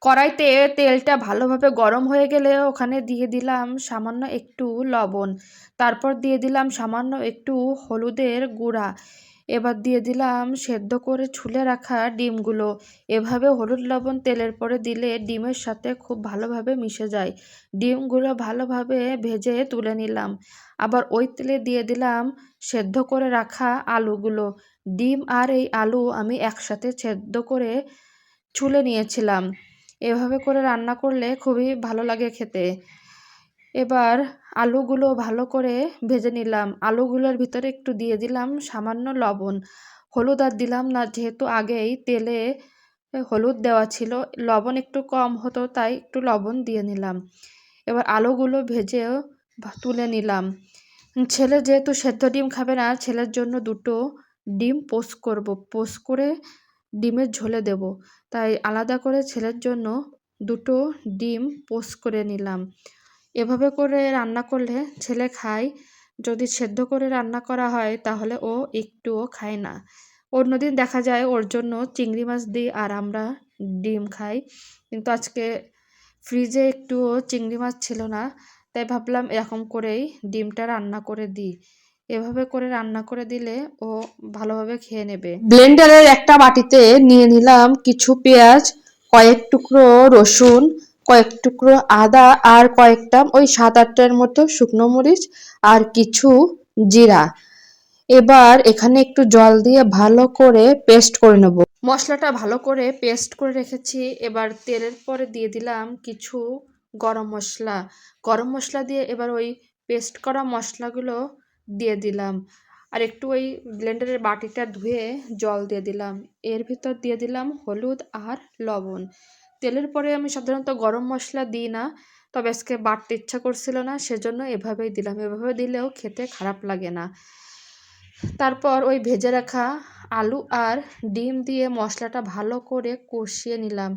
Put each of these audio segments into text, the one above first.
কড়াইতে তেলটা ভালোভাবে গরম হয়ে গেলে ওখানে দিয়ে দিলাম সামান্য একটু লবণ, তারপর দিয়ে দিলাম সামান্য একটু হলুদের গুঁড়া। এবার দিয়ে দিলাম সেদ্ধ করে ছুলে রাখা ডিমগুলো। এভাবে হলুদ লবণ তেলের পরে দিলে ডিমের সাথে খুব ভালোভাবে মিশে যায়। ডিমগুলো ভালোভাবে ভেজে তুলে নিলাম। আবার ওই তেলে দিয়ে দিলাম সেদ্ধ করে রাখা আলুগুলো। ডিম আর এই আলু আমি একসাথে সেদ্ধ করে ছুলে নিয়েছিলাম। এভাবে করে রান্না করলে খুবই ভালো লাগে খেতে। এবার আলুগুলো ভালো করে ভেজে নিলাম। আলুগুলোর ভিতরে একটু দিয়ে দিলাম সামান্য লবণ। হলুদ আর দিলাম না, যেহেতু আগেই তেলে হলুদ দেওয়া ছিল। লবণ একটু কম হতো তাই একটু লবণ দিয়ে নিলাম। এবার আলুগুলো ভেজেও তুলে নিলাম। ছেলে যেহেতু সেদ্ধ ডিম খাবে না, ছেলের জন্য দুটো ডিম পোস্ট করব। পোস্ট করে ডিমের ঝোলে দেব। তাই আলাদা করে ছেলের জন্য দুটো ডিম পোস্ট করে নিলাম। এভাবে করে রান্না করলে ছেলে খায়। যদি সেদ্ধ করে রান্না করা হয় তাহলে ও একটুও খায় না। অন্যদিন দেখা যায় ওর জন্য চিংড়ি মাছ দিই আর আমরা ডিম খাই। কিন্তু আজকে ফ্রিজে একটুও চিংড়ি মাছ ছিল না, তাই ভাবলাম এরকম করেই ডিমটা রান্না করে দিই। এভাবে করে রান্না করে দিলে ও ভালোভাবে খেয়ে নেবে। ব্লেন্ডারের একটা বাটিতে নিয়ে নিলাম কিছু পেঁয়াজ, কয়েক টুকরো রসুন, কয়েক টুকরো আদা আর কয়েকটা ওই 7-8টার মতো শুকনো মরিচ আর কিছু জিরা। এবার এখানে একটু জল দিয়ে ভালো করে পেস্ট করে নেব। মশলাটা ভালো করে পেস্ট করে রেখেছি। এবার তেলের পরে দিয়ে দিলাম কিছু গরম মশলা। গরম মশলা দিয়ে এবার ওই পেস্ট করা মশলাগুলো দিয়ে দিলাম। আর একটু ওই ব্লেন্ডারের বাটিটা ধুয়ে জল দিয়ে দিলাম। এর ভিতর দিয়ে দিলাম হলুদ আর লবণ। তেলের পরে আমি সাধারণত গরম মশলা দিই না, তবে আজকে বাটতে ইচ্ছা করছিল না, সেজন্য এভাবেই দিলাম। এভাবে দিলেও খেতে খারাপ লাগে না। তারপর ওই ভেজে রাখা আলু আর ডিম দিয়ে মশলাটা ভালো করে কষিয়ে নিলাম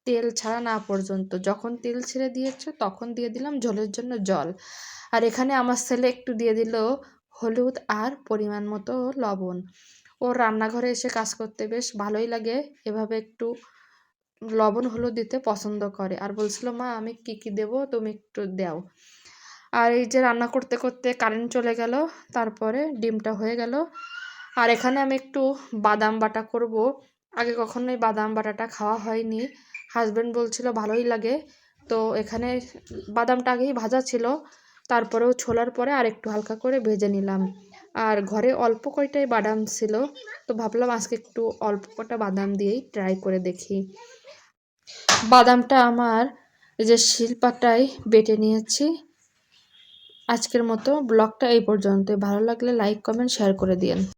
তেল ছাড়া না পর্যন্ত। যখন তেল ছেড়ে দিয়েছে তখন দিয়ে দিলাম ঝোলের জন্য জল। আর এখানে আমার ছেলে একটু দিয়ে দিল হলুদ আর পরিমাণ মতো লবণ। ওর রান্নাঘরে এসে কাজ করতে বেশ ভালোই লাগে। এভাবে একটু লবণ হলুদ দিতে পছন্দ করে আর বলছিল, মা আমি কি কি দেবো তুমি একটু দাও। আর এই যে রান্না করতে করতে কারেন্ট চলে গেল, তারপরে ডিমটা হয়ে গেল। আর এখানে আমি একটু বাদাম বাটা করব। আগে কখনোই বাদাম বাটাটা খাওয়া হয়নি। হাজব্যান্ড বলছিল ভালোই লাগে। তো এখানে বাদামটা আগেই ভাজা ছিল, তারপরেও ছোলার পরে আর একটু হালকা করে ভেজে নিলাম। আর ঘরে অল্প কয়টাই বাদাম ছিল, তো ভাবলাম আজকে একটু অল্প কটা বাদাম দিয়েই ট্রাই করে দেখি। বাদামটা আমার এই যে শিলপাটায় বেটে নিয়েছি। আজকের মতো ব্লগটা এই পর্যন্ত। ভালো লাগলে লাইক কমেন্ট শেয়ার করে দিন।